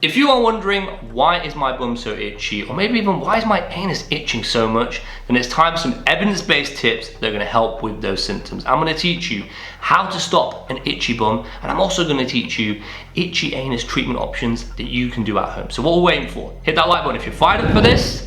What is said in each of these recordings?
If you are wondering why is my bum so itchy, or maybe even why is my anus itching so much, then it's time for some evidence-based tips that are going to help with those symptoms. I'm going to teach you how to stop an itchy bum, and I'm also going to teach you itchy anus treatment options that you can do at home. So what we're waiting for? Hit that like button if you're fired up for this.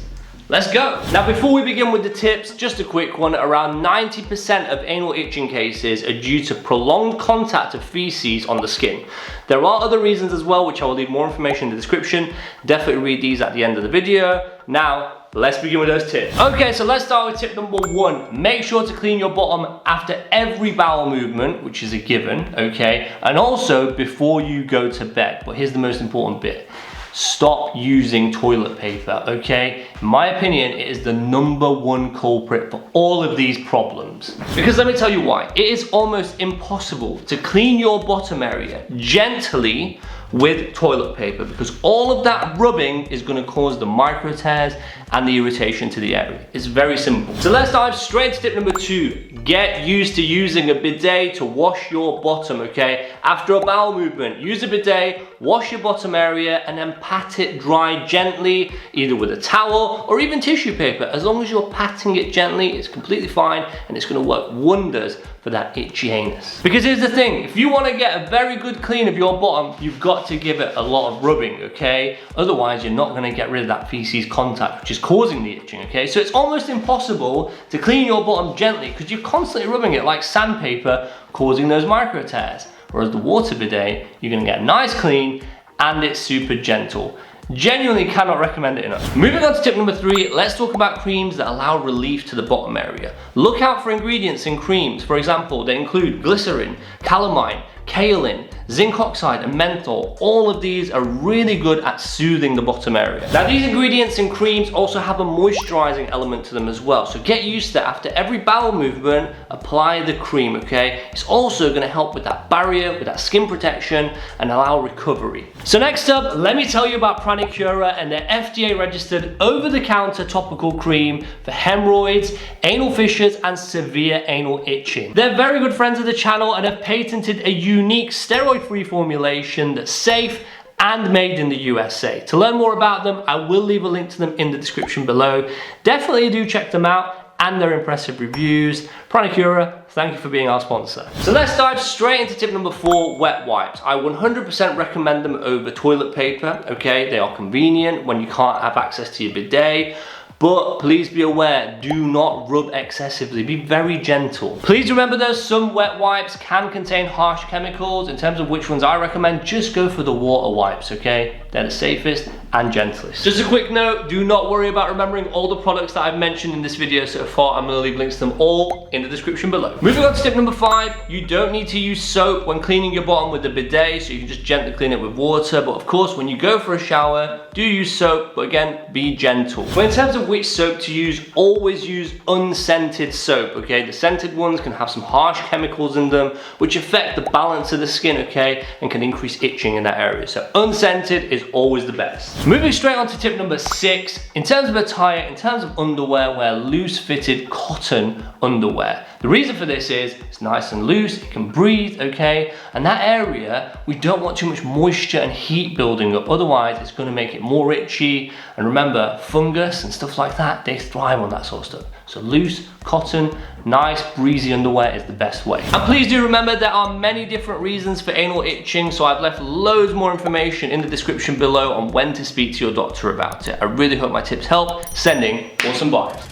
Let's go. Now before we begin with the tips, just a quick one. Around 90% of anal itching cases are due to prolonged contact of feces on the skin. There are other reasons as well, which I will leave more information in the description. Definitely read these at the end of the video. Now, let's begin with those tips. Okay, so let's start with tip number 1. Make sure to clean your bottom after every bowel movement, which is a given, okay? And also before you go to bed. But here's the most important bit. Stop using toilet paper, okay? In my opinion, it is the #1 culprit for all of these problems. Because let me tell you why. It is almost impossible to clean your bottom area gently with toilet paper, because all of that rubbing is going to cause the micro tears and the irritation to the area. It's very simple. So let's dive straight to tip number 2. Get used to using a bidet to wash your bottom, okay? After a bowel movement, use a bidet, wash your bottom area, and then pat it dry gently, either with a towel or even tissue paper. As long as you're patting it gently, it's completely fine, and it's going to work wonders for that itchy anus. Because here's the thing, if you want to get a very good clean of your bottom, you've got to give it a lot of rubbing, okay? Otherwise, you're not going to get rid of that feces contact, which is causing the itching, okay? So it's almost impossible to clean your bottom gently because you're constantly rubbing it like sandpaper, causing those micro tears. Whereas the water bidet, you're going to get a nice clean and it's super gentle. Genuinely cannot recommend it enough. Moving on to tip number 3, let's talk about creams that allow relief to the bottom area. Look out for ingredients in creams. For example, they include glycerin, calamine, kaolin, zinc oxide, and menthol. All of these are really good at soothing the bottom area. Now these ingredients in creams also have a moisturizing element to them as well. So get used to, after every bowel movement, apply the cream, okay? It's also going to help with that barrier, with that skin protection, and allow recovery. So next up, let me tell you about Pranicura and their FDA registered over-the-counter topical cream for hemorrhoids, anal fissures, and severe anal itching. They're very good friends of the channel and have patented a unique steroid-free formulation that's safe and made in the USA. To learn more about them, I will leave a link to them in the description below. Definitely do check them out and their impressive reviews. Pranicura, thank you for being our sponsor. So let's dive straight into tip number 4, wet wipes. I 100% recommend them over toilet paper, okay? They are convenient when you can't have access to your bidet. But please be aware, do not rub excessively, be very gentle. Please remember that some wet wipes can contain harsh chemicals. In terms of which ones I recommend, just go for the water wipes, okay? They're the safest and gentlest. Just a quick note, do not worry about remembering all the products that I've mentioned in this video so far. I'm gonna leave links to them all in the description below. Moving on to tip number 5, you don't need to use soap when cleaning your bottom with the bidet, so you can just gently clean it with water. But of course, when you go for a shower, do use soap, but again, be gentle. But in terms of which soap to use, always use unscented soap, okay? The scented ones can have some harsh chemicals in them, which affect the balance of the skin, okay? And can increase itching in that area. So unscented is always the best. Moving straight on to tip number 6, in terms of attire, in terms of underwear, wear loose fitted cotton underwear. The reason for this is it's nice and loose, it can breathe, okay? And that area, we don't want too much moisture and heat building up, otherwise it's gonna make it more itchy. And remember, fungus and stuff like that, they thrive on that sort of stuff. So loose, cotton, nice, breezy underwear is the best way. And please do remember there are many different reasons for anal itching, so I've left loads more information in the description below on when to speak to your doctor about it. I really hope my tips help. Sending awesome vibes.